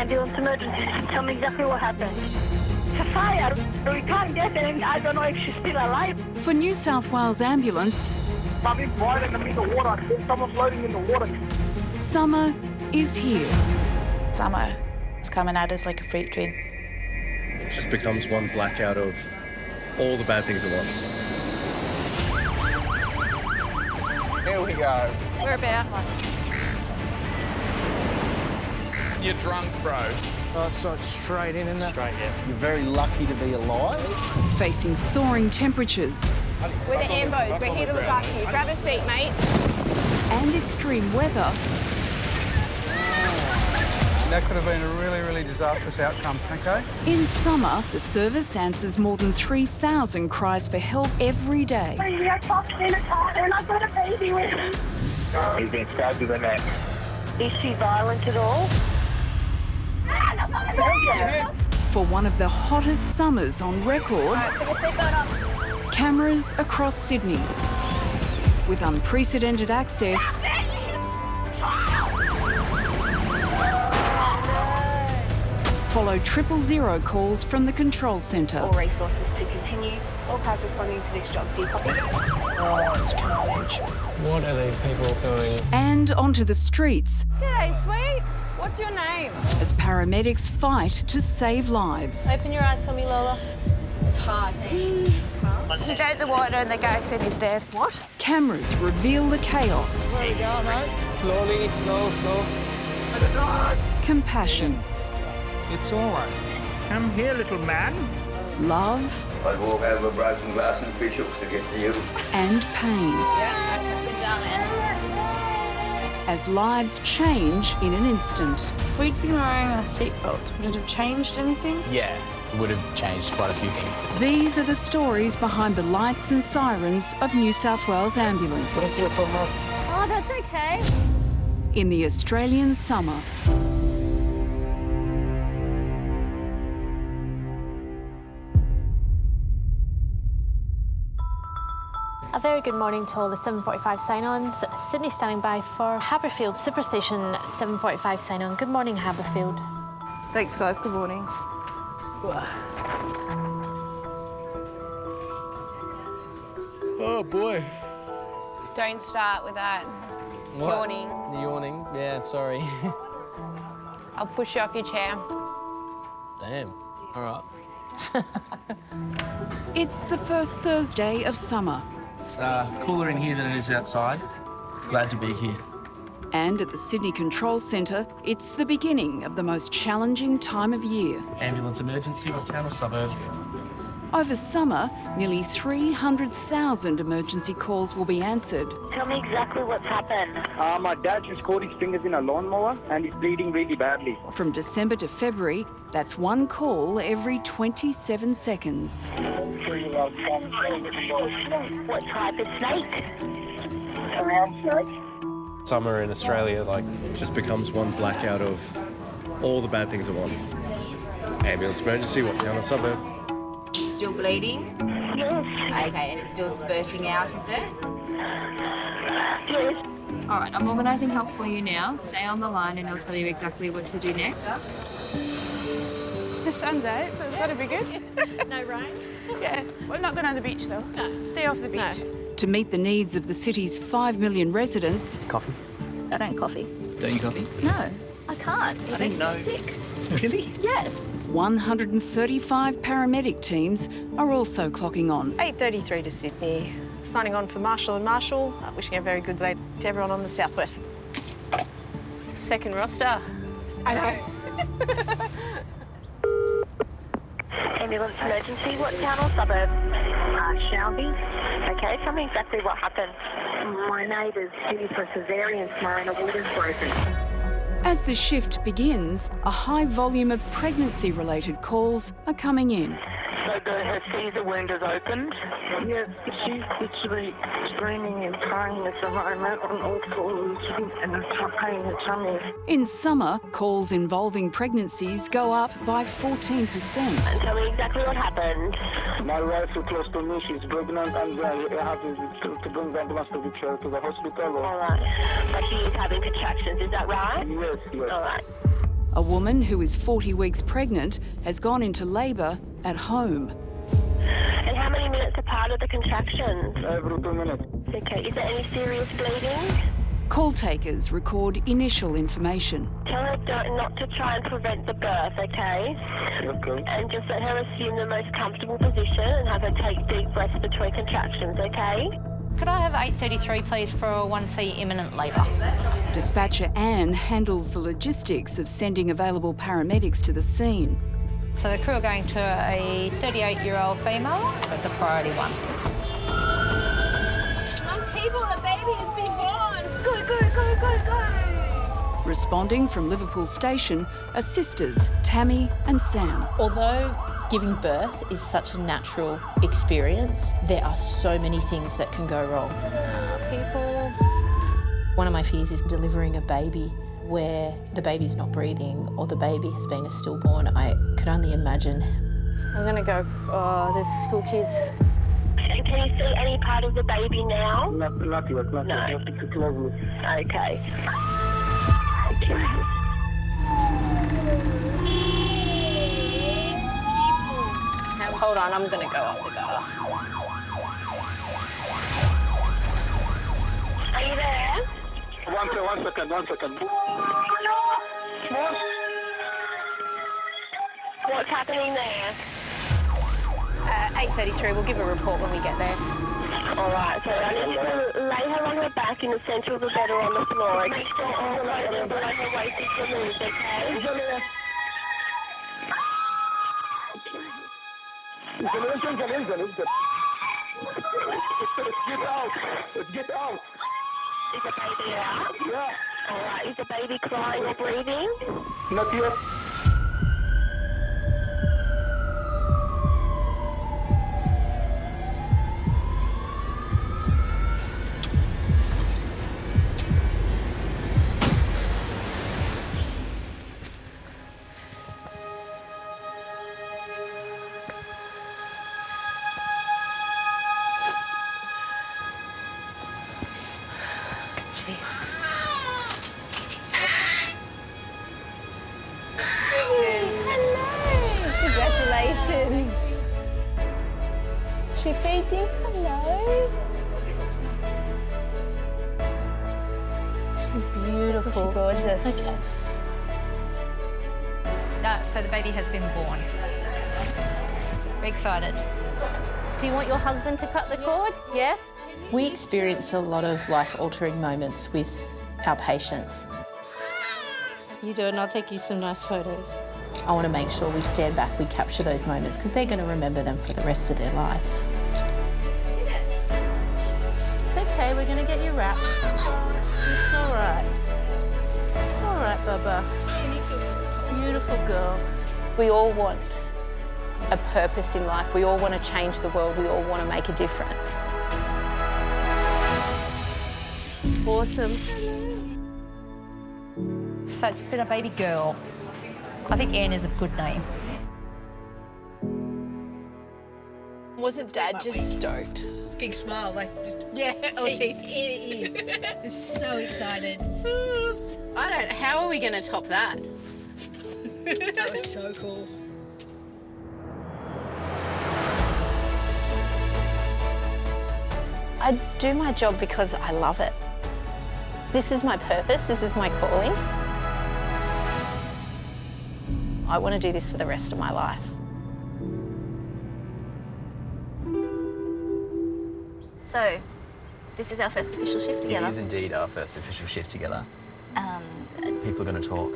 Ambulance emergencies. Tell me exactly what happened. It's a fire. We can't get her, and I don't know if she's still alive. For New South Wales Ambulance, I'm in right in the water. There's someone floating in the water. summer is here. Summer is coming at us like a freight train. It just becomes one blackout of all the bad things at once. Here we go. Whereabouts? You're drunk, bro. Oh, it's like straight in, isn't it? Straight, yeah. You're very lucky to be alive. Facing soaring temperatures We're the Ambos. We're here to look after you. Grab a seat, mate. and extreme weather, That could have been a really, really disastrous outcome, okay? in summer, the service answers more than 3,000 cries for help every day. We are stuck in a car, and I've got a baby with me. He's been stabbed to the neck. Is she violent at all? For one of the hottest summers on record, Put your seatbelt on. cameras across Sydney with unprecedented access follow 000 calls from the control centre. All resources to continue. All cars responding to this job. Do you copy? Oh, it's carnage. What are these people doing? And onto the streets G'day, sweet. What's your name? as paramedics fight to save lives. Open your eyes for me, Lola. It's hard. He's out in the water and the guy said he's dead. What? Cameras reveal the chaos, Where we go, mate? Slowly, slow. compassion, It's all right. Come here, little man. love I walk over broken glass and fish hooks to get to you. and pain Yeah, good darling. as lives change in an instant. If we'd been wearing our seatbelts, would it have changed anything? Yeah, it would have changed quite a few things. These are the stories behind the lights and sirens of New South Wales Ambulance Oh, that's okay. in the Australian summer. A very good morning to all the 7:45 sign-ons. Sydney standing by for Haberfield Superstation 7:45 sign-on. Good morning, Haberfield. Thanks, guys. Good morning. Oh, boy. Don't start with that. Yawning. Yawning? Yeah, sorry. I'll push you off your chair. Damn. All right. It's the first Thursday of summer, It's cooler in here than it is outside. Glad to be here. and at the Sydney Control Centre, it's the beginning of the most challenging time of year. Ambulance emergency, what town or suburb? Over summer, nearly 300,000 emergency calls will be answered. Tell me exactly what's happened. My dad just caught his fingers in a lawnmower and he's bleeding really badly. From December to February, that's one call every 27 seconds. What type of snake? Summer in Australia, just becomes one blackout of all the bad things at once. Ambulance emergency, what town or suburb? Still bleeding? Yes. Okay, and it's still spurting out, is it? Yes. All right, I'm organising help for you now. Stay on the line and I'll tell you exactly what to do next. The sun's out, so it's gotta be good. No rain? Yeah. We're not going on the beach, though. No. Stay off the beach. To meet the needs of the city's 5 million residents, Coffee? I don't coffee. Don't you coffee? No, I can't. It makes me sick. Really? Yes. 135 paramedic teams are also clocking on. 8:33 to Sydney. Signing on for Marshall and Marshall. Wishing a very good day to everyone on the southwest. Second roster. I know. Ambulance emergency, what town or suburb? Shelby. Okay, tell me exactly what happened. My neighbour's due for cesarean tomorrow and a water's broken. As the shift begins, a high volume of pregnancy-related calls are coming in. So her Caesar wound is opened? Yes, she's literally screaming in pain at the moment on all fours and a pain in the tummy. In summer, calls involving pregnancies go up by 14%. Tell me exactly what happened. My wife is close to me, she's pregnant and I have to bring the ambulance to to the hospital. All right. But she is having contractions, is that right? Yes. All right. A woman who is 40 weeks pregnant has gone into labour at home. And how many minutes apart are the contractions? Every 2 minutes. Okay, is there any serious bleeding? Call takers record initial information. Tell her not to try and prevent the birth, okay? Okay. And just let her assume the most comfortable position and have her take deep breaths between contractions, okay? Could I have 833, please, for a 1C imminent labour? Dispatcher Anne handles the logistics of sending available paramedics to the scene. So the crew are going to a 38-year-old female, so it's a priority one. People, the baby has been born. Go, go, go, go, go. Responding from Liverpool Station are sisters Tammy and Sam. Although giving birth is such a natural experience, there are so many things that can go wrong. People. One of my fears is delivering a baby where the baby's not breathing or the baby has been a stillborn. I could only imagine. I'm going to go, there's school kids. And can you see any part of the baby now? Not yet. You have to keep closely. Okay. Hold on, I'm going to go up the gutter. Are you there? One second. What's happening there? 833, we'll give a report when we get there. All right, so I need you to lay her on her back in the centre of the bed or on the floor. Make sure all the weight below her waist is removed, okay? Get out. Is the baby out? Yeah. All right, is the baby crying or breathing? Not yet. Congratulations. She feeding? Hello. She's beautiful. She's gorgeous. Okay. So the baby has been born. Very excited. Do you want your husband to cut the cord? Yes? We experience a lot of life-altering moments with our patients. You do it and I'll take you some nice photos. I want to make sure we stand back, we capture those moments because they're going to remember them for the rest of their lives. It's okay, we're going to get you wrapped. It's all right. It's all right, Bubba. Beautiful girl. We all want a purpose in life. We all want to change the world. We all want to make a difference. Awesome. So it's been a baby girl. I think Anne is a good name. Wasn't Dad just stoked? Big smile, like just, yeah, all teeth. Just so excited. How are we going to top that? That was so cool. I do my job because I love it. This is my purpose, this is my calling. I want to do this for the rest of my life. So, this is our first official shift together. It is indeed our first official shift together. People are going to talk.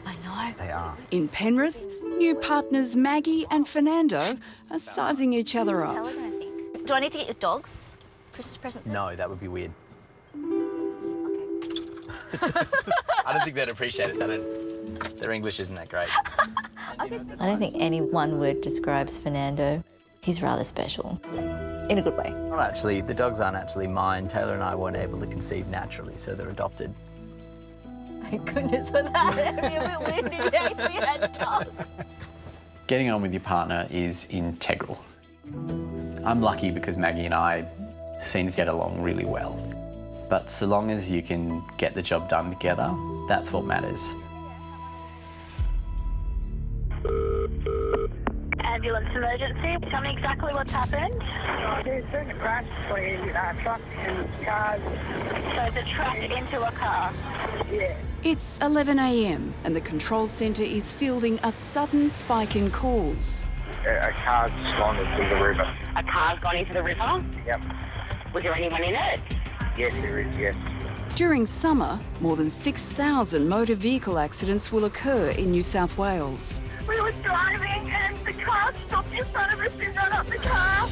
I know. They are. In Penrith, new partners Maggie and Fernando are sizing each other Tell up. her, I think. Do I need to get your dogs Christmas presents? No, that would be weird. I don't think they'd appreciate it. Their English isn't that great. I don't think any one word describes Fernando. He's rather special, in a good way. Not actually. The dogs aren't actually mine. Taylor and I weren't able to conceive naturally, so they're adopted. Thank goodness for that. It'd be a bit weird if we had dogs. Getting on with your partner is integral. I'm lucky because Maggie and I seem to get along really well. But so long as you can get the job done together, that's what matters. Ambulance emergency. Tell me exactly what's happened. There's been a crash between truck and cars. So the truck into a car? Yeah. It's 11 a.m. and the control centre is fielding a sudden spike in calls. A car's gone into the river. A car's gone into the river? Yep. Was there anyone in it? Yes, there is, yes. During summer, more than 6,000 motor vehicle accidents will occur in New South Wales. We were driving and the car stopped in front of us. We ran up the car.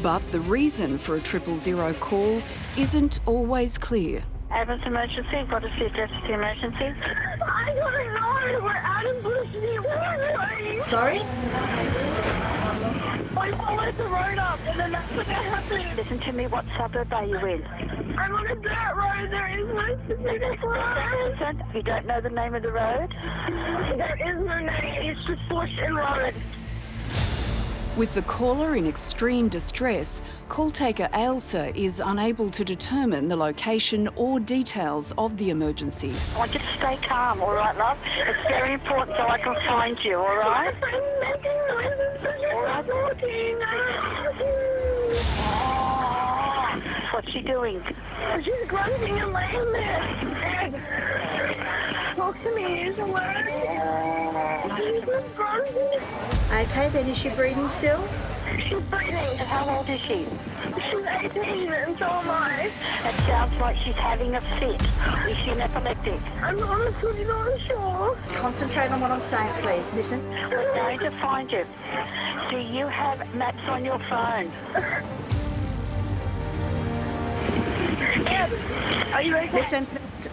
But the reason for a 000 call isn't always clear. Ambulance emergency, what is the address of the emergency? I don't know, we're out in Bushview. Where are we? Sorry? I followed the road up and then that's what happened. Listen to me, what suburb are you in? I'm on a dirt road, there is no specific road. Listen, you don't know the name of the road? There is no name, it's just Bush and Road. With the caller in extreme distress, call taker Ailsa is unable to determine the location or details of the emergency. I want you to stay calm, all right, love? It's very important so I can find you, all right? All right. What's she doing? She's grunting and laying there. Talk to me, is a word. She's grunting. Okay, then is she breathing still? She's breathing. How old is she? She's 18 and so am I. It sounds like she's having a fit. Is she an epileptic? I'm honestly not sure. Concentrate on what I'm saying, please. Listen. We're going to find you. Do you have maps on your phone? Yes. Are you okay? Listen,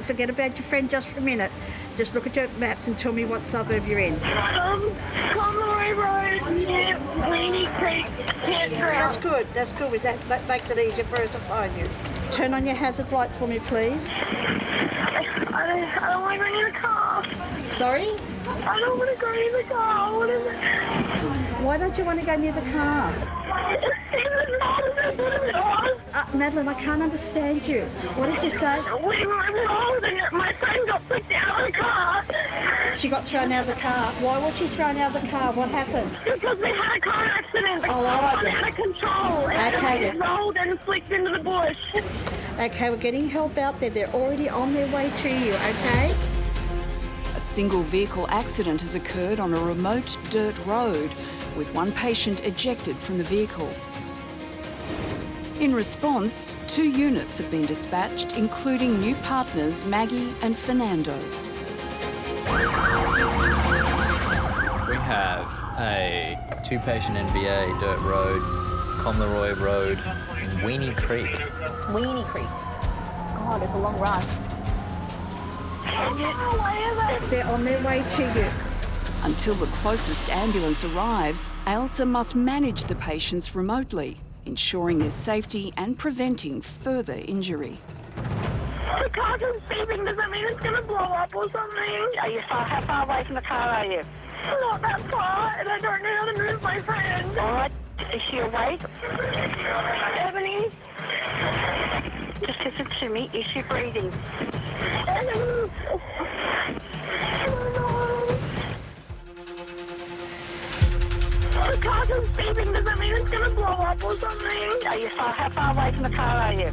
forget about your friend just for a minute. Just look at your maps and tell me what suburb you're in. Conroy Road, near Weenie Creek, Campground. That's good. With that makes it easier for us to find you. Turn on your hazard lights for me, please. I don't want to go near the car. Sorry? I don't want to go near the car. What is it? Why don't you want to go near the car? Madeline, I can't understand you. What did you say? We were involved and my friend got put down on the car. She got thrown out of the car. Why was she thrown out of the car? What happened? Because we had a car accident. The all right then. out of control. Okay then. Rolled and flicked into the bush. Okay, we're getting help out there. They're already on their way to you, okay? A single vehicle accident has occurred on a remote dirt road, with one patient ejected from the vehicle. In response, 2 units have been dispatched, including new partners Maggie and Fernando. We have a 2-patient NVA, dirt road, Conleroy Road, and Weenie Creek. Weenie Creek. God, it's a long run. They're on their way to you. Until the closest ambulance arrives, Ailsa must manage the patients remotely, ensuring their safety and preventing further injury. The car's beeping. Does that mean it's going to blow up or something? How far away from the car are you? Not that far, and I don't know how to move my friend. All right. Is she awake? Ebony? Just listen to me. Is she breathing? The car's beeping. Does that mean it's going to blow up or something? How far away from the car are you?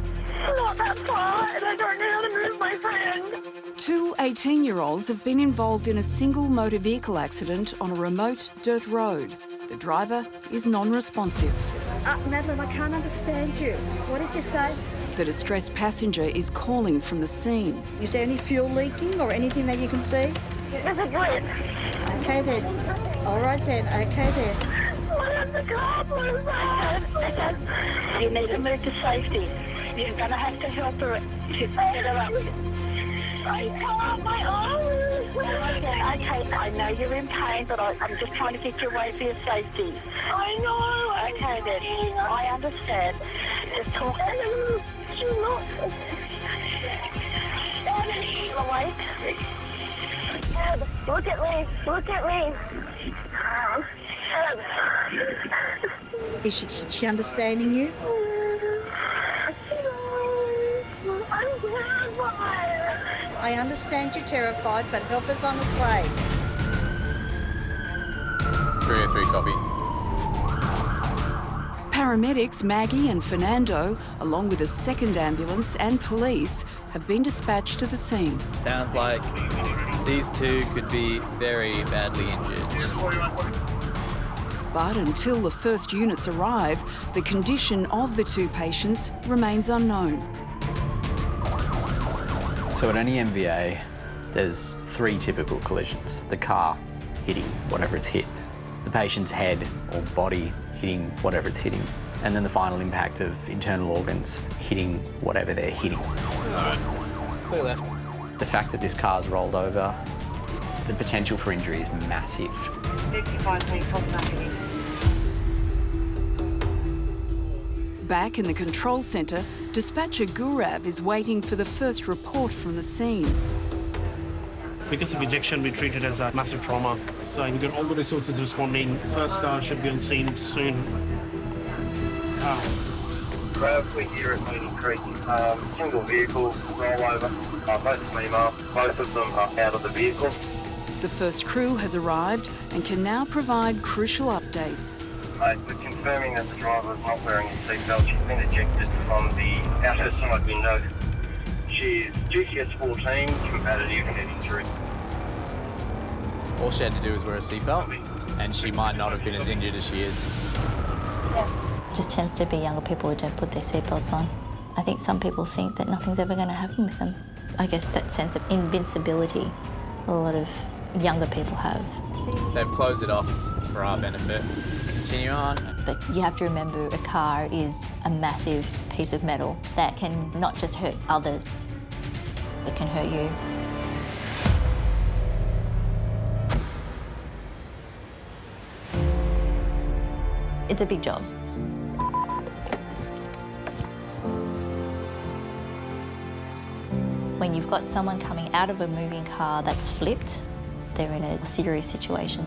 Not that far, and I don't know how to move my friend. 2 18-year-olds have been involved in a single motor vehicle accident on a remote dirt road. The driver is non-responsive. Madeline, I can't understand you. What did you say? The distressed passenger is calling from the scene. Is there any fuel leaking or anything that you can see? There's a drip. Okay then. All right then. Okay then. What if the car blew bad? You need to move to safety. You're going to have to help her to get her up. I can't, my arms. Okay, I know you're in pain, but I'm just trying to get you away for your safety. I know. Okay then, I understand. Just talk. She's not. She's awake. Look at me. Look at me. Is she understanding you? I'm terrified. I understand you're terrified, but help is on its way. 303 copy. Paramedics Maggie and Fernando, along with a second ambulance and police, have been dispatched to the scene. Sounds like these two could be very badly injured. But until the first units arrive, the condition of the two patients remains unknown. So at any MVA, there's 3 typical collisions. The car hitting whatever it's hit, the patient's head or body hitting whatever it's hitting, and then the final impact of internal organs hitting whatever they're hitting. Clear left. The fact that this car's rolled over, the potential for injury is massive. 55 people knocking. Back in the control centre, dispatcher Gurav is waiting for the first report from the scene. Because of ejection, we treat it as a massive trauma. So we've got all the resources responding. First car should be on scene soon. We hear it moving creek. Single vehicle rollover. Both female. Both of them are out of the vehicle. The first crew has arrived and can now provide crucial updates. We're confirming that the driver is not wearing a seatbelt. She's been ejected from the outer side window. She's GCS 14, competitive head injury. All she had to do was wear a seatbelt, and she might not have been as injured as she is. Just tends to be younger people who don't put their seatbelts on. I think some people think that nothing's ever going to happen with them. I guess that sense of invincibility a lot of younger people have. They've closed it off for our benefit. Continue on. But you have to remember a car is a massive piece of metal that can not just hurt others, it can hurt you. It's a big job. When you've got someone coming out of a moving car that's flipped, they're in a serious situation.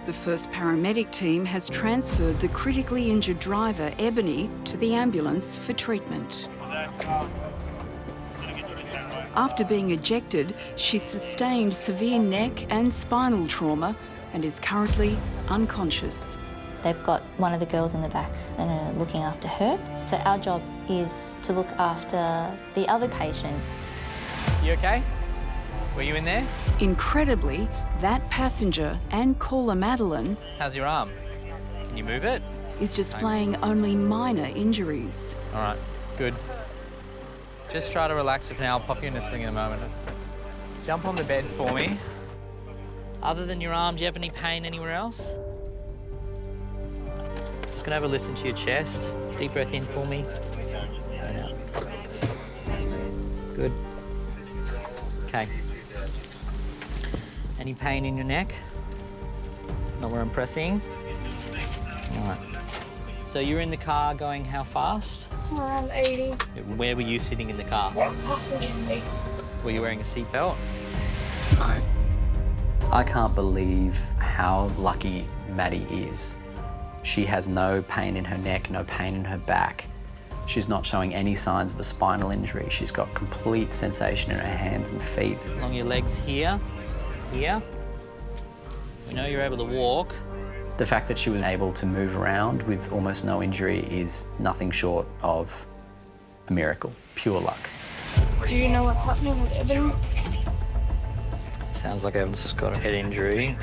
The first paramedic team has transferred the critically injured driver, Ebony, to the ambulance for treatment. After being ejected, she sustained severe neck and spinal trauma and is currently unconscious. They've got one of the girls in the back and are looking after her. So our job is to look after the other patient. You okay? Were you in there? Incredibly, that passenger and caller Madeline, How's your arm? Can you move it? is displaying only minor injuries. All right, good. Just try to relax for now. I'll pop you in this thing in a moment. Jump on the bed for me. Other than your arm, do you have any pain anywhere else? Just gonna have a listen to your chest. Deep breath in for me. And out. Good. Okay. Any pain in your neck? Not where I'm pressing? All right. So you're in the car going how fast? Around 80. Where were you sitting in the car? Passenger seat. Were you wearing a seatbelt? I can't believe how lucky Maddie is. She has no pain in her neck, no pain in her back. She's not showing any signs of a spinal injury. She's got complete sensation in her hands and feet. Along your legs here, here. We know you're able to walk. The fact that she was able to move around with almost no injury is nothing short of a miracle, pure luck. Do you know what's happening with Evan? Sounds like Evan's got a head injury.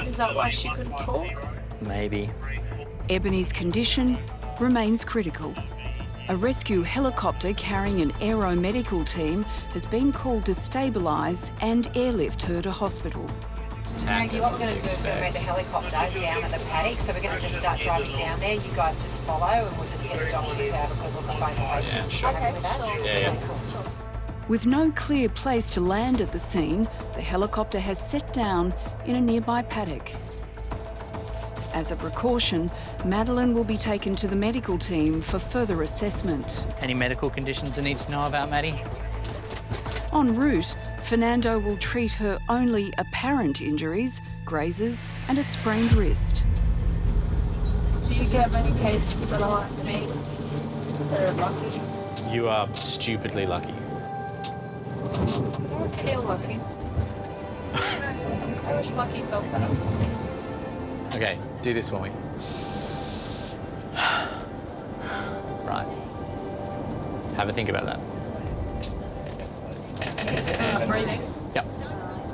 Is that why she couldn't talk? Maybe. Ebony's condition remains critical. A rescue helicopter carrying an aeromedical team has been called to stabilise and airlift her to hospital. Maggie, what we're going to do is we're going to make the helicopter down at the paddock, so we're going to just start driving down there. You guys just follow and we'll just get the doctors to have a good look at both patients. Sure. Okay, with that? Yeah. With no clear place to land at the scene, the helicopter has set down in a nearby paddock. As a precaution, Madeline will be taken to the medical team for further assessment. Any medical conditions I need to know about, Maddie? En route, Fernando will treat her only apparent injuries, grazes and a sprained wrist. Do you get many cases that are like me that are lucky? You are stupidly lucky. I feel lucky. I wish lucky felt better. Okay, do this for me. Have a think about that. Breathing. Yep.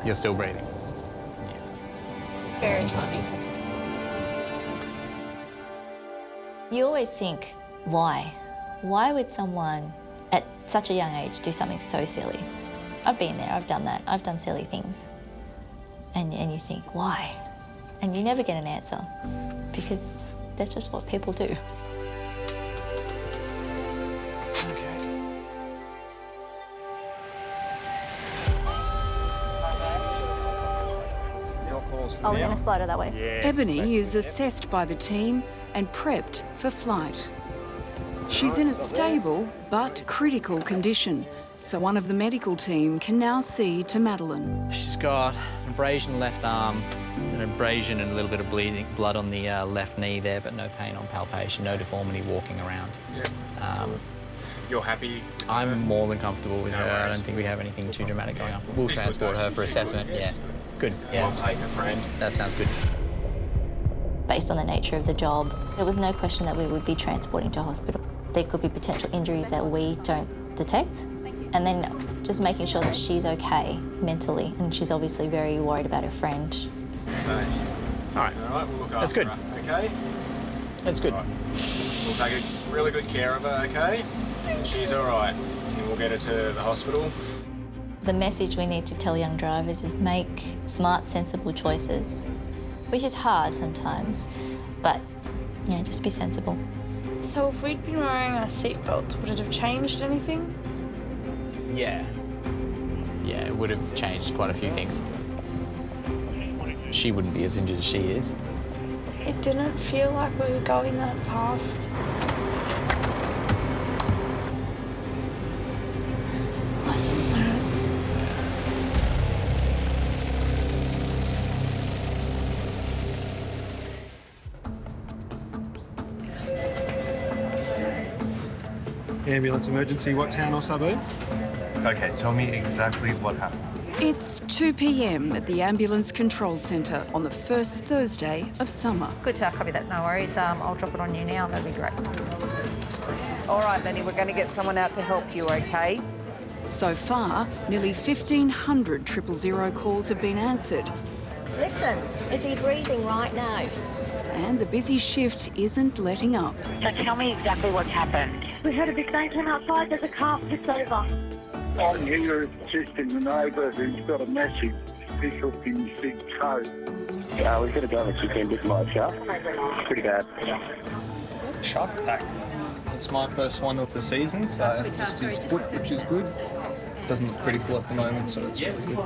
You're still breathing. Very funny. You always think, why? Why would someone at such a young age do something so silly? I've been there, I've done that, I've done silly things. And you think, why? And you never get an answer because that's just what people do. Oh, we're going to slide her that way. Ebony is assessed by the team and prepped for flight. She's in a stable but critical condition, so one of the medical team can now see to Madeline. She's got an abrasion in the left arm, an abrasion and a little bit of blood on the left knee there, but no pain on palpation, no deformity walking around. You're happy? I'm more than comfortable with her. I don't think we have anything too dramatic going on. We'll transport her for assessment. Yeah. Good. Yeah. I'll take her, friend. That sounds good. Based on the nature of the job, there was no question that we would be transporting to hospital. There could be potential injuries that we don't detect, and then just making sure that she's okay mentally, and she's obviously very worried about her friend. Nice. All right. All right, we'll look after That's good. her, okay? That's good. Right. We'll take really good care of her, okay? She's all right, and we'll get her to the hospital. The message we need to tell young drivers is make smart, sensible choices, which is hard sometimes, but yeah, just be sensible. So if we'd been wearing our seatbelts, would it have changed anything? Yeah. Yeah, it would have changed quite a few things. She wouldn't be as injured as she is. It didn't feel like we were going that fast. Wasn't that? Ambulance emergency, what town or suburb? Okay, tell me exactly what happened. It's 2 p.m. at the Ambulance Control Centre on the first Thursday of summer. Good to copy that, no worries. I'll drop it on you now, that'd be great. All right, Lenny, we're going to get someone out to help you, okay? So far, nearly 1,500 000 calls have been answered. Listen, is he breathing right now? And the busy shift isn't letting up. So tell me exactly what's happened. We heard a big bang from outside. There's a car flipped over. I'm here assisting the neighbour who's got a massive fish hook in his big toe. We've got to go and see him with my car. Pretty bad. Shark attack. It's my first one of the season, so just his foot, which is good. Doesn't look critical at the moment, so it's really good.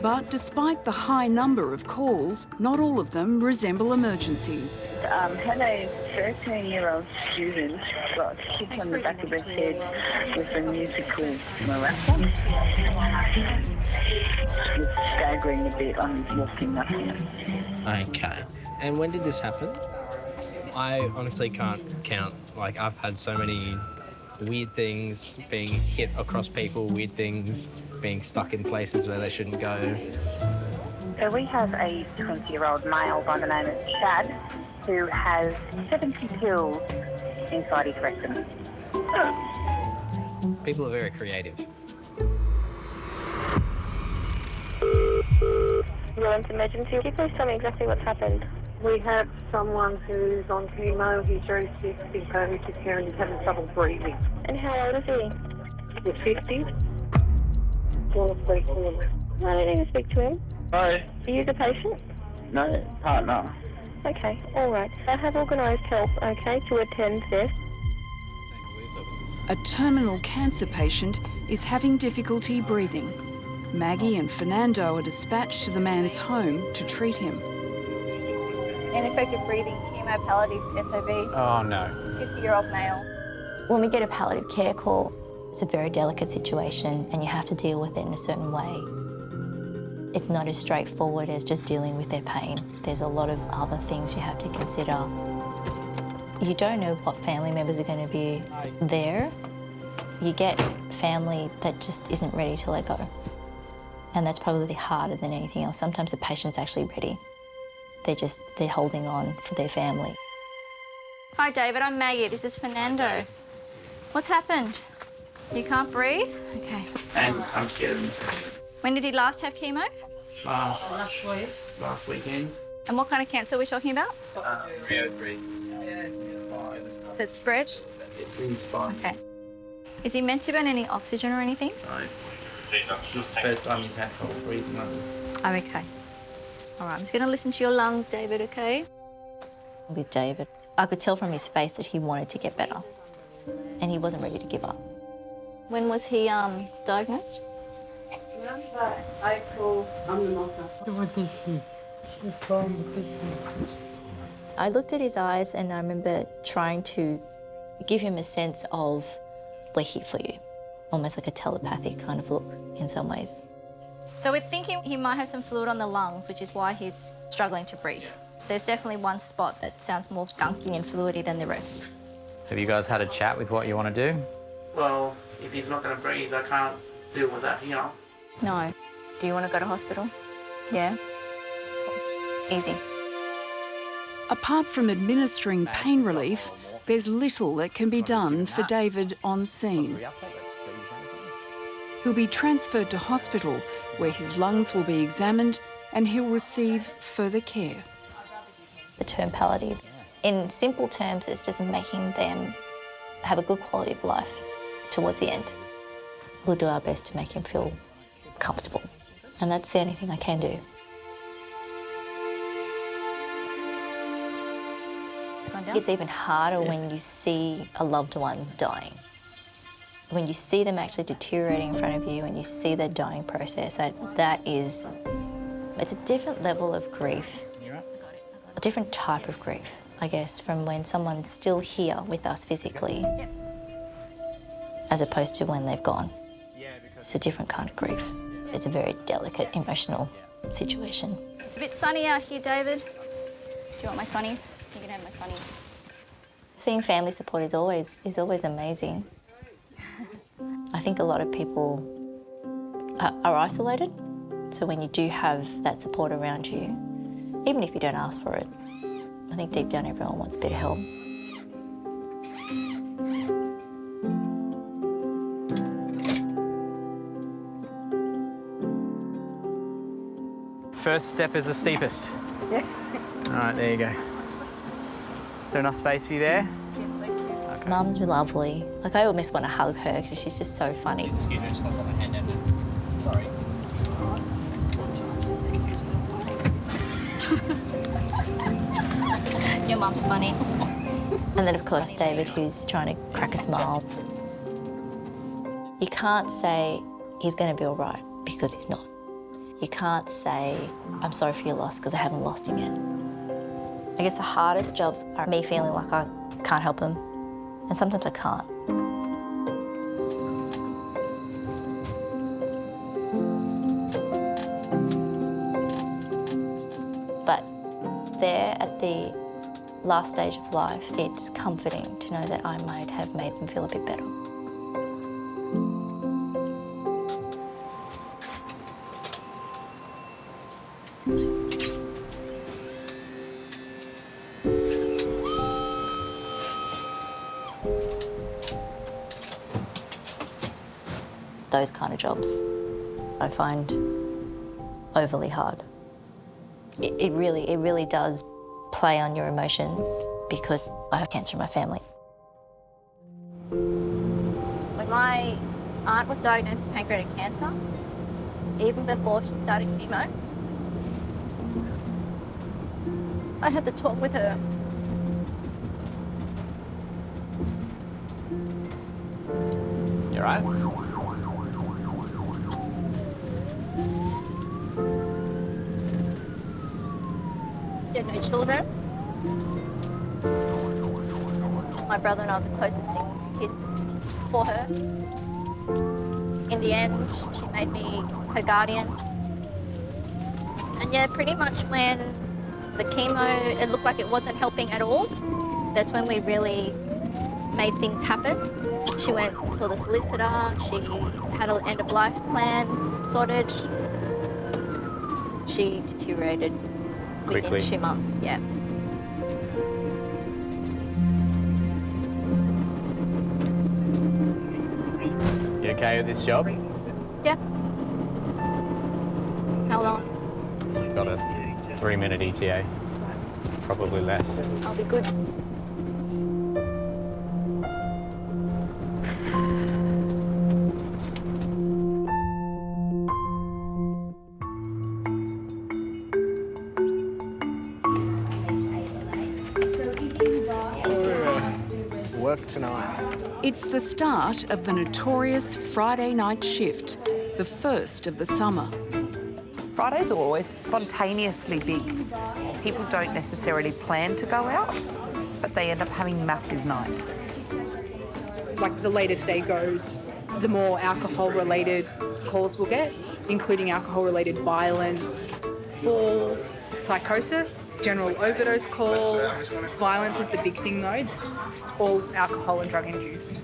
But despite the high number of calls, not all of them resemble emergencies. Had a 13-year-old student got hit on the back of her head with a musical marathon. He was staggering a bit on his walking up here. Okay. And when did this happen? I honestly can't count. Like, I've had so many weird things, being hit across people, weird things, being stuck in places where they shouldn't go. So we have a 20-year-old male by the name of Chad who has 70 pills inside his rectum. People are very creative. Ambulance emergency. Can you please tell me exactly what's happened? We have someone who's on chemo, he's very sick, he's palliative care and he's having trouble breathing. And how old is he? He's 50. Well, please call him. I don't need to speak to him. Hi. Are you the patient? No, partner. Okay, all right. I have organised help, okay, to attend this. A terminal cancer patient is having difficulty breathing. Maggie and Fernando are dispatched to the man's home to treat him. Ineffective breathing, chemo, palliative, SOB. Oh, no. 50-year-old male. When we get a palliative care call, it's a very delicate situation and you have to deal with it in a certain way. It's not as straightforward as just dealing with their pain. There's a lot of other things you have to consider. You don't know what family members are going to be there. You get family that just isn't ready to let go. And that's probably harder than anything else. Sometimes the patient's actually ready. They're holding on for their family. Hi, David. I'm Maggie. This is Fernando. What's happened? You can't breathe? Okay. And I'm scared of him. When did he last have chemo? Last weekend. And what kind of cancer are we talking about? Rio3. That's spread? Okay. Is he meant to be on any oxygen or anything? No. This is the first time he's had trouble breathing like this. I'm okay. All right, I'm just going to listen to your lungs, David, okay? With David, I could tell from his face that he wanted to get better and he wasn't ready to give up. When was he diagnosed? April. I looked at his eyes and I remember trying to give him a sense of we're here for you, almost like a telepathic kind of look in some ways. So we're thinking he might have some fluid on the lungs, which is why he's struggling to breathe. There's definitely one spot that sounds more gunky and fluidy than the rest. Have you guys had a chat with what you want to do? Well, if he's not going to breathe, I can't deal with that, you know. No. Do you want to go to hospital? Yeah? Easy. Apart from administering pain relief, there's little that can be done for David on scene. He'll be transferred to hospital where his lungs will be examined and he'll receive further care. The term palliative, in simple terms, is just making them have a good quality of life towards the end. We'll do our best to make him feel comfortable, and that's the only thing I can do. It's even harder when you see a loved one dying. When you see them actually deteriorating in front of you and you see their dying process, it's a different level of grief, a different type of grief, I guess, from when someone's still here with us physically, as opposed to when they've gone. It's a different kind of grief. It's a very delicate, emotional situation. It's a bit sunny out here, David. Do you want my sunnies? You can have my sunnies. Seeing family support is always amazing. I think a lot of people are isolated, so when you do have that support around you, even if you don't ask for it, I think deep down everyone wants a bit of help. First step is the steepest. Yeah. All right, there you go. Is there enough space for you there? Yes, thank you. Okay. Mum's lovely. Like, I almost want to hug her because she's just so funny. Excuse me, I just got my hand down. Sorry. Your mum's funny. And then, of course, David, who's trying to crack a smile. You can't say he's going to be all right because he's not. You can't say, I'm sorry for your loss because I haven't lost him yet. I guess the hardest jobs are me feeling like I can't help him, and sometimes I can't. But there at the last stage of life, it's comforting to know that I might have made them feel a bit better. Those kind of jobs I find overly hard. It really does play on your emotions because I have cancer in my family. When my aunt was diagnosed with pancreatic cancer, even before she started chemo, I had to talk with her. You all right? She had no children. My brother and I were the closest thing to kids for her. In the end, she made me her guardian. And yeah, pretty much when the chemo, it looked like it wasn't helping at all, that's when we really made things happen. She went and saw the solicitor, she had an end-of-life plan sorted. She deteriorated quickly. within 2 months, yeah. okay with this job? Yeah. How long? Got a 3-minute ETA. Probably less. I'll be good. Work tonight. It's the start of the notorious Friday night shift, the first of the summer. Fridays are always spontaneously big. People don't necessarily plan to go out, but they end up having massive nights. Like the later today goes, the more alcohol-related calls we'll get, including alcohol-related violence, falls, psychosis, general overdose calls. Violence is the big thing though, all alcohol and drug induced.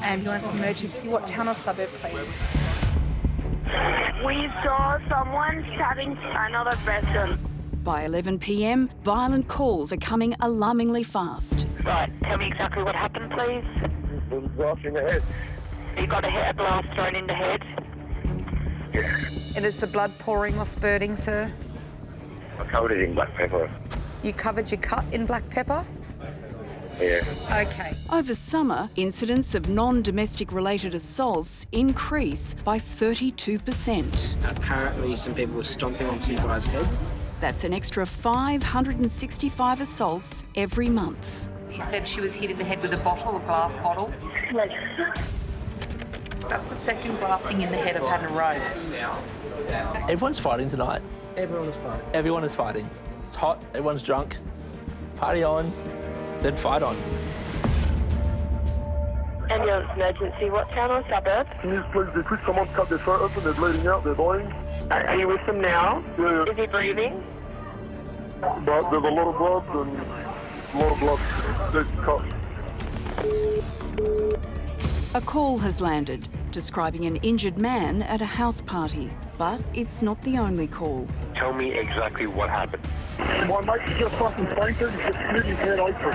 Ambulance emergency, what town or suburb please? We saw someone stabbing another person. By 11 p.m, violent calls are coming alarmingly fast. Right, tell me exactly what happened, please. There was a glass in the head. You got a glass thrown in the head? Yeah. And is the blood pouring or spurting, sir? I covered it in black pepper. You covered your cut in black pepper? Yeah. Okay. Over summer, incidents of non-domestic related assaults increase by 32%. Apparently some people were stomping on some guy's head. That's an extra 565 assaults every month. You said she was hit in the head with a glass bottle? That's the second glassing in the head I've had in a row. Everyone's fighting tonight. Everyone is fighting. Everyone is fighting. It's hot, everyone's drunk. Party on, then fight on. Ambulance emergency, what town or suburb? Can you please be quick? Someone's cut their throat open, they're bleeding out, they're dying. Are you with them now? Yeah. Is he breathing? But there's a lot of blood and a lot of blood. There's cut. A call has landed describing an injured man at a house party, but it's not the only call. Tell me exactly what happened. My mate just fucking fainted, he just split his head open.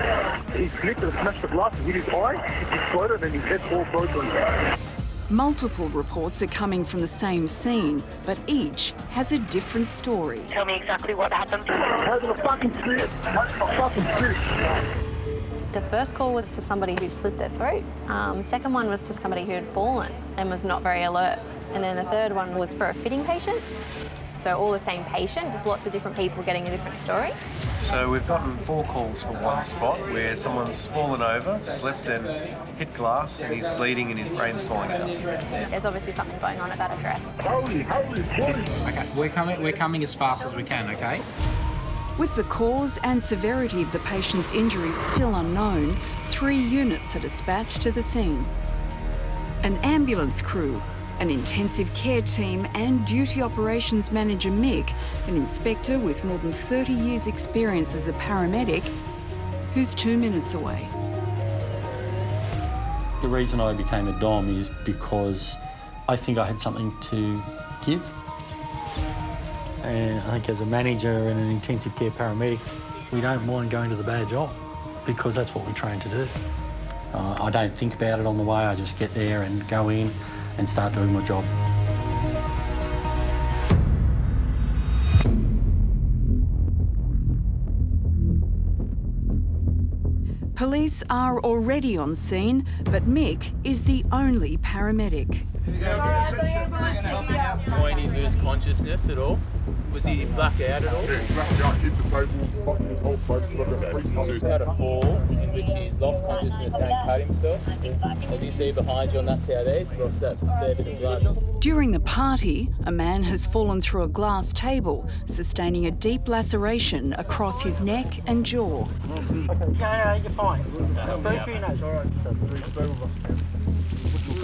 He slipped and smashed the glass and hit his eye, he exploded and his head all broken. Multiple reports are coming from the same scene, but each has a different story. Tell me exactly what happened. Having a fucking fit. Having a fucking fit. The first call was for somebody who'd slit their throat. Second one was for somebody who had fallen and was not very alert. And then the third one was for a fitting patient. So all the same patient, just lots of different people getting a different story. So we've gotten 4 calls for one spot where someone's fallen over, slipped and hit glass and he's bleeding and his brain's falling out. There's obviously something going on at that address. Okay, we're coming as fast as we can, okay? With the cause and severity of the patient's injuries still unknown, 3 units are dispatched to the scene. An ambulance crew, an intensive care team and duty operations manager Mick, an inspector with more than 30 years' experience as a paramedic, who's 2 minutes away. The reason I became a Dom is because I think I had something to give. And I think as a manager and an intensive care paramedic, we don't mind going to the bad job because that's what we're trained to do. I don't think about it on the way, I just get there and go in and start doing my job. Police are already on scene, but Mick is the only paramedic. Why did he lose consciousness at all? Was he blacked out at all? Yeah, blacked out, hit the table, fucked his whole face. So he's had a fall in which he's lost consciousness and cut himself. As you see behind you on that tower there, he's lost that fair bit of blood. During the party, a man has fallen through a glass table, sustaining a deep laceration across his neck and jaw. Yeah, you're fine. Breathe through your nose. All right.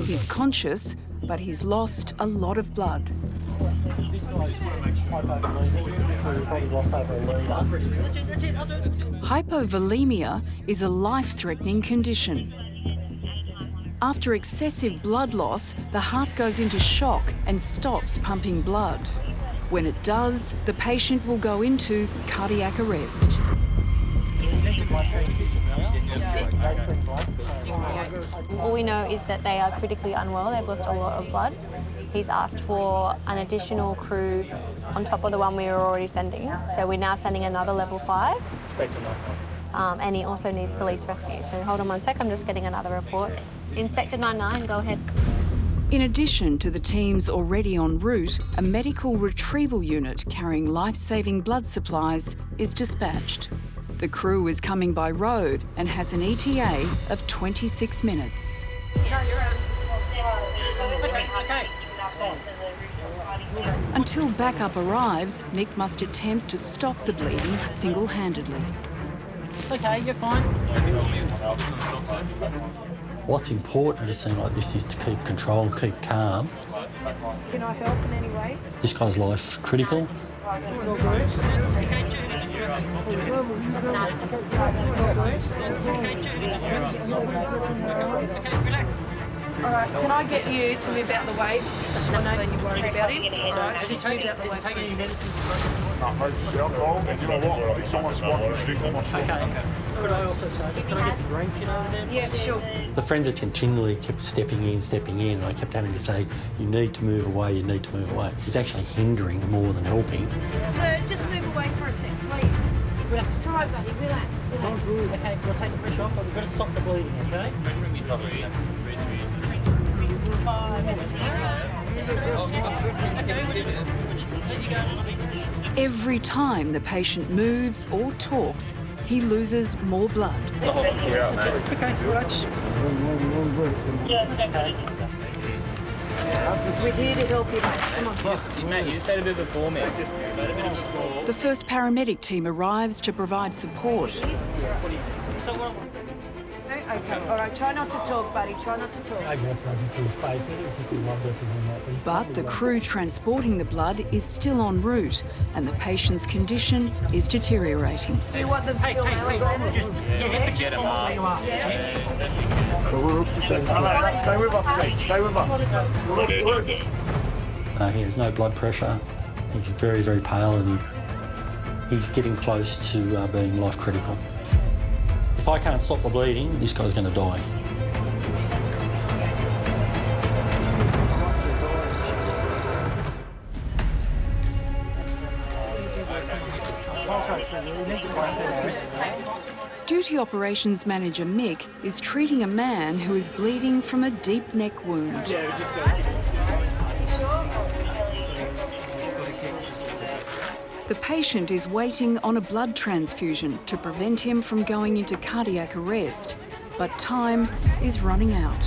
He's conscious, but he's lost a lot of blood. Hypovolemia is a life-threatening condition. After excessive blood loss, the heart goes into shock and stops pumping blood. When it does, the patient will go into cardiac arrest. All we know is that they are critically unwell. They've lost a lot of blood. He's asked for an additional crew on top of the one we were already sending. So we're now sending another level 5. And he also needs police rescue. So hold on one sec, I'm just getting another report. Inspector 99, go ahead. In addition to the teams already en route, a medical retrieval unit carrying life-saving blood supplies is dispatched. The crew is coming by road and has an ETA of 26 minutes. Until backup arrives, Mick must attempt to stop the bleeding single-handedly. Okay, you're fine. What's important in a scene like this is to keep control and keep calm. Can I help in any way? This guy's life critical. All right, can I get you to move out the way? I know that you're worried about him. All right, just move out the way, please. Could I also say, can I get the drink, you know? Yeah, sure. The friends had continually kept stepping in, and I kept having to say, you need to move away, you need to move away. It's actually hindering more than helping. Sir, just move away for a sec, please. Relax. It's all right, buddy. Relax. Okay, we'll take the pressure off, but we've got to stop the bleeding, okay? Every time the patient moves or talks, he loses more blood. Okay, relax. We're here to help you, mate. Come on. Mate, you just had a bit before me. The first paramedic team arrives to provide support. Okay, all right. Try not to talk, buddy. Try not to talk. But the crew transporting the blood is still en route and the patient's condition is deteriorating. Do you want them still elevated? Get him up. Stay with us, mate. Stay with us. He has no blood pressure. He's very, very pale and he's getting close to being life critical. If I can't stop the bleeding, this guy's going to die. Duty Operations Manager Mick is treating a man who is bleeding from a deep neck wound. The patient is waiting on a blood transfusion to prevent him from going into cardiac arrest, but time is running out.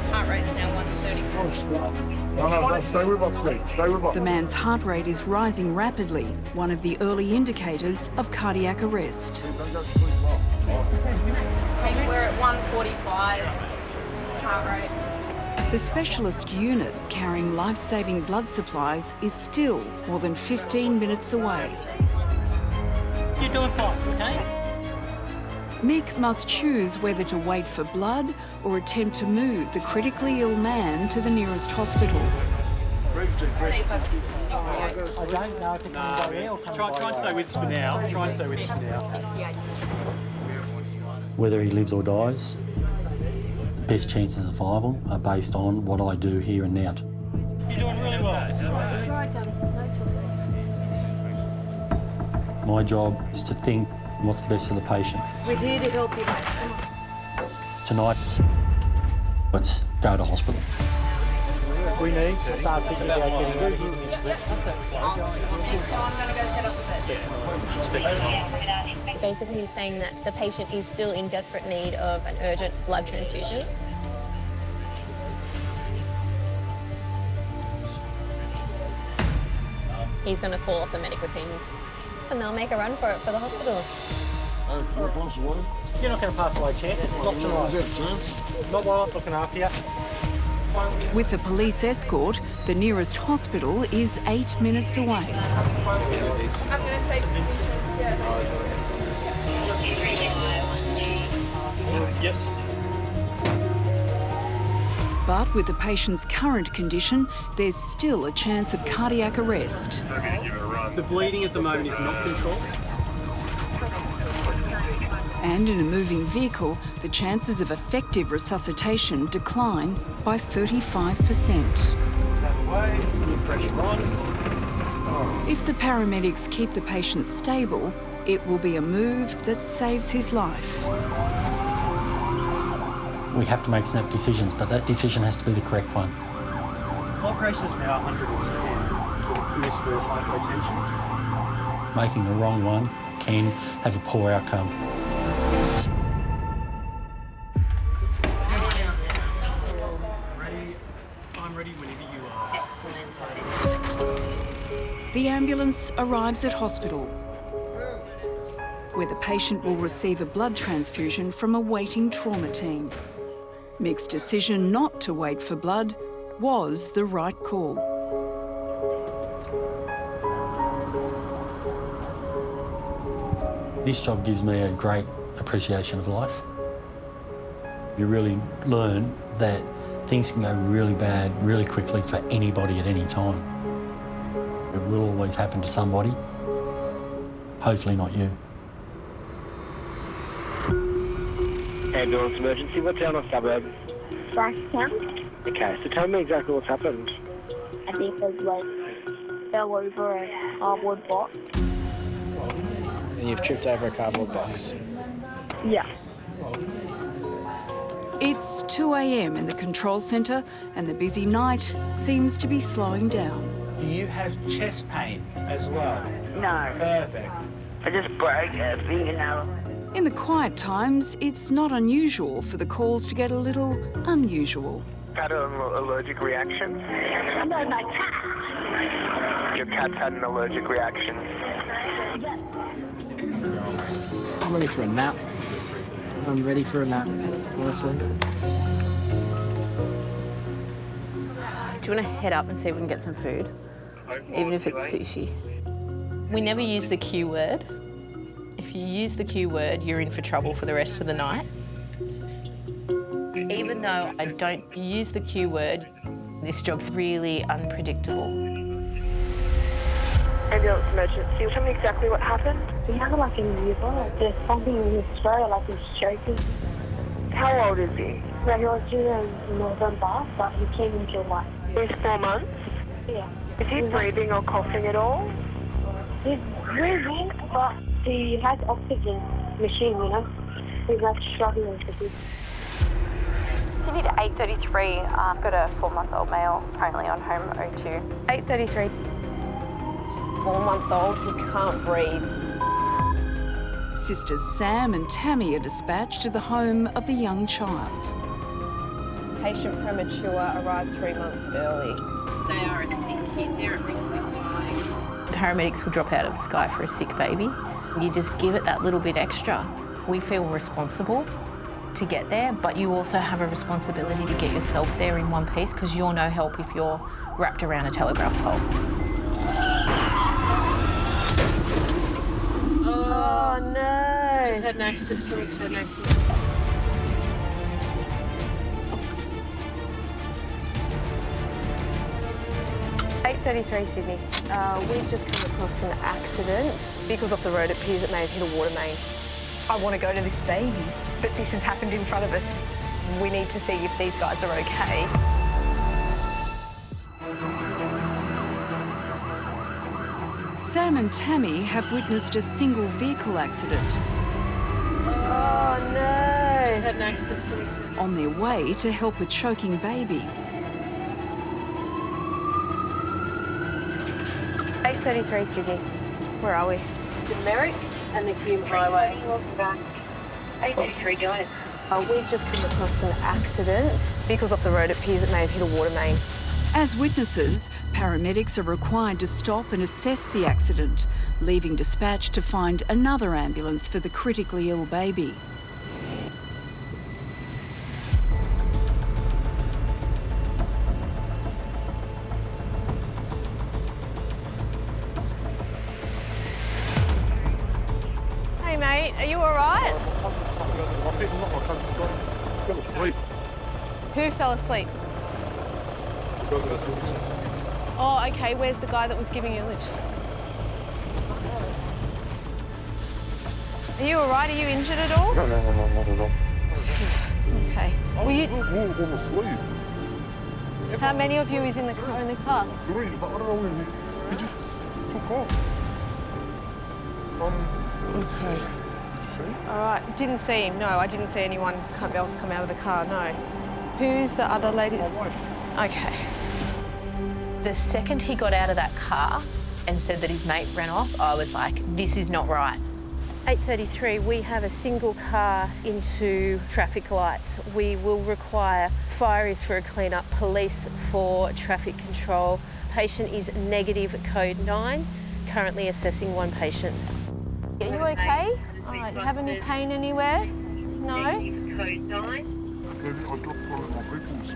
Heart rate's now 134. No, stay with us, please. Stay with us. The man's heart rate is rising rapidly, one of the early indicators of cardiac arrest. We're at 145 heart rate. The specialist unit carrying life-saving blood supplies is still more than 15 minutes away. You're doing fine, okay? Mick must choose whether to wait for blood or attempt to move the critically ill man to the nearest hospital. I don't know if it can go there or come Try and stay with us for now. Try and stay with us for now. Whether he lives or dies, the best chances of survival are based on what I do here and now. You're doing really well. It's all right, darling. No talk. My job is to think what's the best for the patient. We're here to help you, mate. Come on. Tonight, let's go to hospital. We need to start thinking about getting rid of him. Basically, he's saying that the patient is still in desperate need of an urgent blood transfusion. He's going to call off the medical team and they'll make a run for it for the hospital. You're not going to pass away, Chad. Not tonight. Not while I'm looking after you. With a police escort, the nearest hospital is 8 minutes away. I'm going to say Yes. But with the patient's current condition, there's still a chance of cardiac arrest. The bleeding at the moment is not controlled. And in a moving vehicle, the chances of effective resuscitation decline by 35%. If the paramedics keep the patient stable, it will be a move that saves his life. We have to make snap decisions, but that decision has to be the correct one. Blood pressure is now 110 with risk of hypotension. Making the wrong one can have a poor outcome. I'm ready whenever you are. Excellent. The ambulance arrives at hospital, where the patient will receive a blood transfusion from a waiting trauma team. Mick's decision not to wait for blood was the right call. This job gives me a great appreciation of life. You really learn that things can go really bad really quickly for anybody at any time. It will always happen to somebody, hopefully not you. Ambulance emergency, what town or suburb? Blacktown. Okay, so tell me exactly what's happened. I think there's like fell over a cardboard box. And you've tripped over a cardboard box. Yeah. It's 2 a.m. in the control centre and the busy night seems to be slowing down. Do you have chest pain as well? No. Perfect. I just broke a fingernail. In the quiet times, it's not unusual for the calls to get a little unusual. Had an allergic reaction? No, my cat. Your cat's had an allergic reaction. I'm ready for a nap. I'm ready for a nap, honestly. Do you want to head up and see if we can get some food? Even if it's sushi. We never use the Q word. If you use the Q word, you're in for trouble for the rest of the night. Even though I don't use the Q word, this job's really unpredictable. Ambulance emergency. Tell me exactly what happened. We have like a newborn. There's something in his throat, like he's choking. How old is he? So he was due in November, but he came in July. He's 4 months? Yeah. Is he breathing or coughing at all? He's breathing, but he has oxygen machine, you know. He's like struggling to breathe. Sydney to 8:33. Got a 4-month-old male currently on home O2. 8:33. 4-month-old who can't breathe. Sisters Sam and Tammy are dispatched to the home of the young child. Patient premature, arrived 3 months early. They are a sick kid. They're at risk of dying. Paramedics will drop out of the sky for a sick baby. You just give it that little bit extra. We feel responsible to get there, but you also have a responsibility to get yourself there in one piece because you're no help if you're wrapped around a telegraph pole. Oh no! Just had an accident. Someone's had an accident. .33 Sydney. We've just come across an accident. Vehicle's off the road. It appears it may have hit a water main. I want to go to this baby, but this has happened in front of us. We need to see if these guys are okay. Sam and Tammy have witnessed a single vehicle accident. Oh no! Just had an accident. On their way to help a choking baby. 8:33 Sydney. Where are we? Merrick and the Hume Highway. 8:33 guys. We've just come across an accident. Vehicle's off the road. It appears it may have hit a water main. As witnesses, paramedics are required to stop and assess the accident, leaving dispatch to find another ambulance for the critically ill baby. Hey mate, are you all right? Who fell asleep? Oh, okay. Where's the guy that was giving you a lift? Are you all right? Are you injured at all? No, not at all. Okay. Well, you... on the sleeve. How many of you is in the car? 3, but I don't know when he just took off. Okay. See? All right. Didn't see him. No, I didn't see anyone else come out of the car. No. Who's the other lady? My wife. Okay. The second he got out of that car and said that his mate ran off, I was like, this is not right. 8:33, we have a single car into traffic lights. We will require fireys for a clean-up, police for traffic control. Patient is negative code 9, currently assessing one patient. Are you okay? All right, you have any pain anywhere? No? I dropped one of my opals.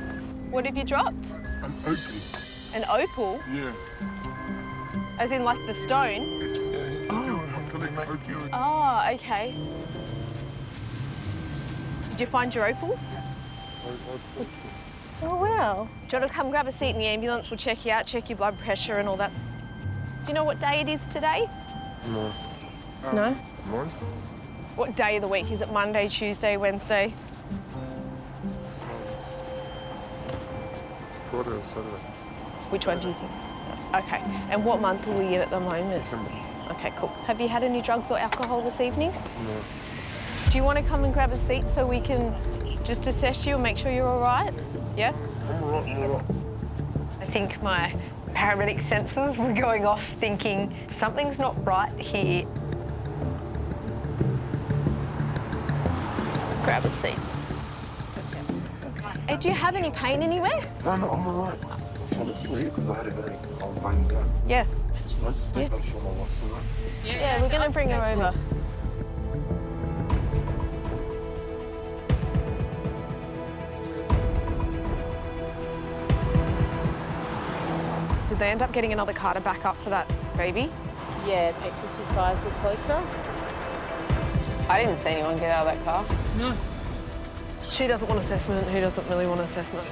What have you dropped? An opal. An opal? Yeah. As in like the stone? Yes. Oh, okay. Did you find your opals? Oh, wow. Do you want to come grab a seat in the ambulance? We'll check you out, check your blood pressure and all that. Do you know what day it is today? No. No? No. What day of the week? Is it Monday, Tuesday, Wednesday? Friday or Saturday. Which one do you think? Okay. And what month are we in at the moment? December. Okay, cool. Have you had any drugs or alcohol this evening? No. Do you want to come and grab a seat so we can just assess you and make sure you're all right? Yeah? I'm all right. I think my paramedic senses were going off thinking something's not right here. Grab a seat. Okay. Do you have any pain anywhere? No, I'm all right. I fell asleep because I had a headache. I was laying down. Yeah. Let's make sure my wife's all right. Yeah, we're going to bring her over. Did they end up getting another car to back up for that baby? Yeah, 855, we're closer. I didn't see anyone get out of that car. No. She doesn't want assessment. Who doesn't really want assessment?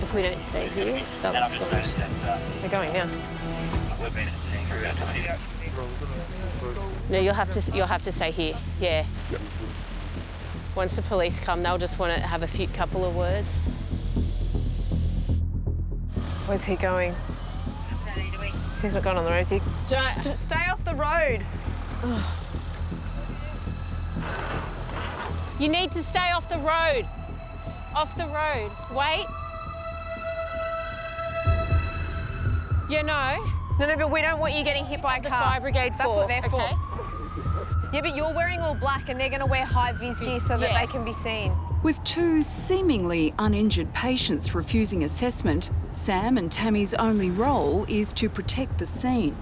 If we don't stay here, they'll just go. They're going now. No, you'll have to stay here. Yeah. Once the police come, they'll just want to have a couple of words. Where's he going? He's not going on the road, is he? Just stay off the road. You need to stay off the road. Off the road. Wait. Yeah, no. No, but we don't want you getting hit by a car. The fire brigade That's what they're for. Okay. Yeah, but you're wearing all black and they're going to wear high-vis gear so that they can be seen. With two seemingly uninjured patients refusing assessment, Sam and Tammy's only role is to protect the scene.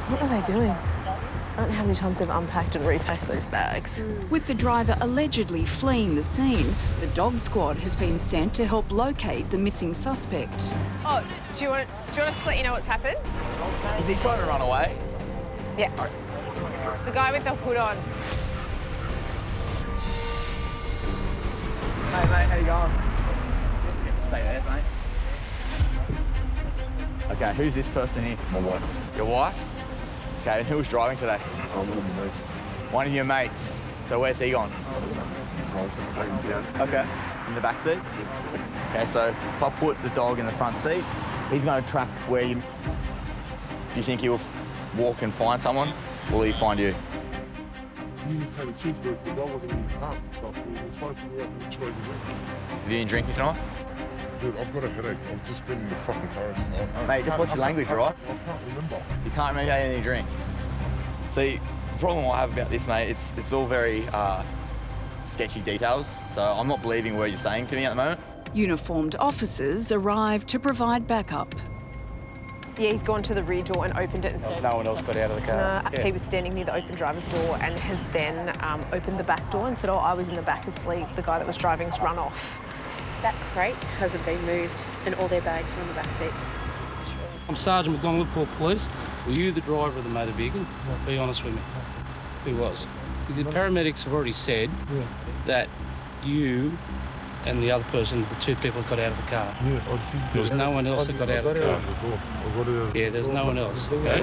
What are they doing? I don't know how many times they've unpacked and repacked those bags. With the driver allegedly fleeing the scene, the dog squad has been sent to help locate the missing suspect. Oh, do you want us to let you know what's happened? Is he trying to run away? Yeah. The guy with the hood on. Hey mate, how you going? Stay there, mate. Okay, who's this person here? My wife. Your wife? Okay, and who was driving today? One of your mates. So where's he gone? I was just laying down. Okay. In the back seat? Okay, so if I put the dog in the front seat, he's going to track where you... Do you think he'll walk and find someone, or will he find you? You had a Childbirth, the dog wasn't in the car, so we were trying to figure out which way we went. Have you been drinking tonight? Dude, I've got a headache. I've just been in the fucking car tonight. Mate, just watch your language, right? I can't remember. You can't remember any drink. See, the problem I have about this, mate, it's all very sketchy details, so I'm not believing what you're saying to me at the moment. Uniformed officers arrived to provide backup. Yeah, he's gone to the rear door and opened it and said... No one else got out of the car? No, he was standing near the open driver's door and has then opened the back door and said, oh, I was in the back asleep. The guy that was driving's run off. That crate hasn't been moved and all their bags are in the back seat. I'm Sergeant McDonald, Port Police. Were you the driver of the motor vehicle? No. Be honest with me. Who was? The paramedics have already said that you and the other person, the two people got out of the car. Yeah, I did. There was no one else that got out of the car. I got out. Yeah, there's no one else. Okay?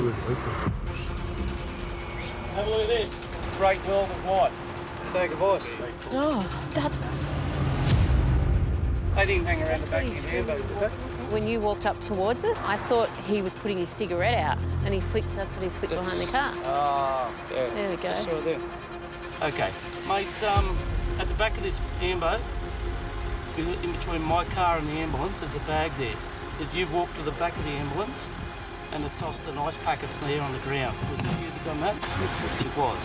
Have a look at this. great world of what? Bag of ice. Oh, that's... They didn't hang around the back of your handbag, did they? When you walked up towards us, I thought he was putting his cigarette out, and he flicked, that's what he flicked behind the car. Ah, yeah. There we go. I saw there. Okay, mate, at the back of this ambo, in between my car and the ambulance, there's a bag there that you've walked to the back of the ambulance and have tossed an ice packet there on the ground. Was that you that done that? It was.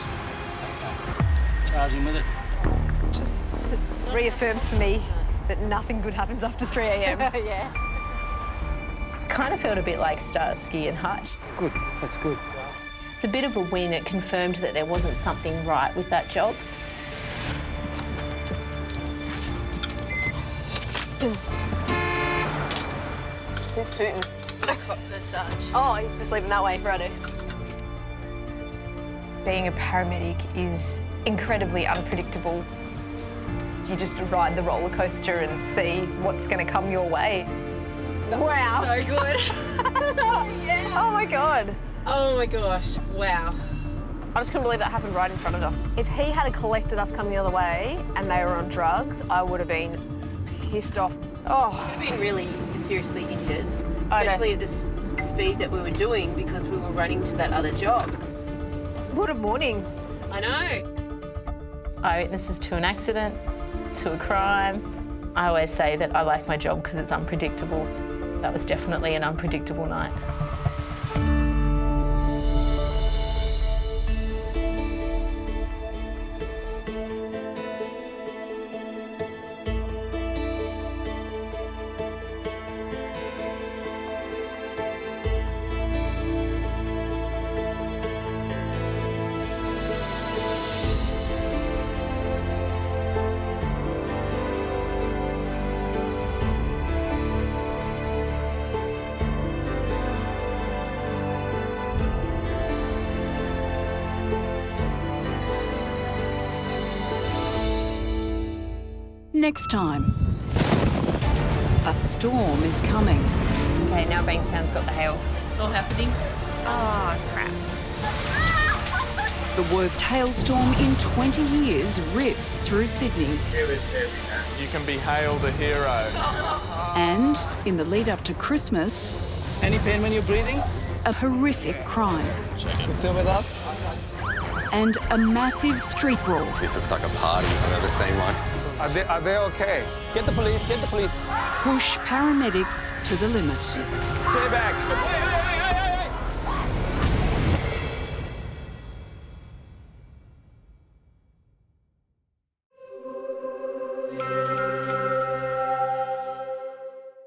Okay. Charge him with it. Just reaffirms to me that nothing good happens after 3 a.m. Yeah. Kind of felt a bit like Starsky and Hutch. Good, that's good. It's a bit of a win. It confirmed that there wasn't something right with that job. Who's tooting? The Sarge. Oh, he's just leaving that way, righto. Being a paramedic is incredibly unpredictable. You just ride the roller coaster and see what's going to come your way. Wow. So good. Yeah. Oh my God. Oh my gosh, wow. I just couldn't believe that happened right in front of us. If he had collected us coming the other way and they were on drugs, I would have been pissed off. Oh. I've been really seriously injured, especially at the speed that we were doing because we were running to that other job. What a morning. I know. Eyewitnesses to an accident, to a crime. I always say that I like my job because it's unpredictable. That was definitely an unpredictable night. Next time, a storm is coming. Okay, now Bankstown's got the hail. It's all happening. Oh, crap. The worst hailstorm in 20 years rips through Sydney. You can be hailed a hero. And in the lead up to Christmas, Any pain when you're breathing? a horrific crime You still with us? and a massive street brawl. This looks like a party. I've never seen one. Are they okay? Get the police, get the police. Push paramedics to the limit. Stay back.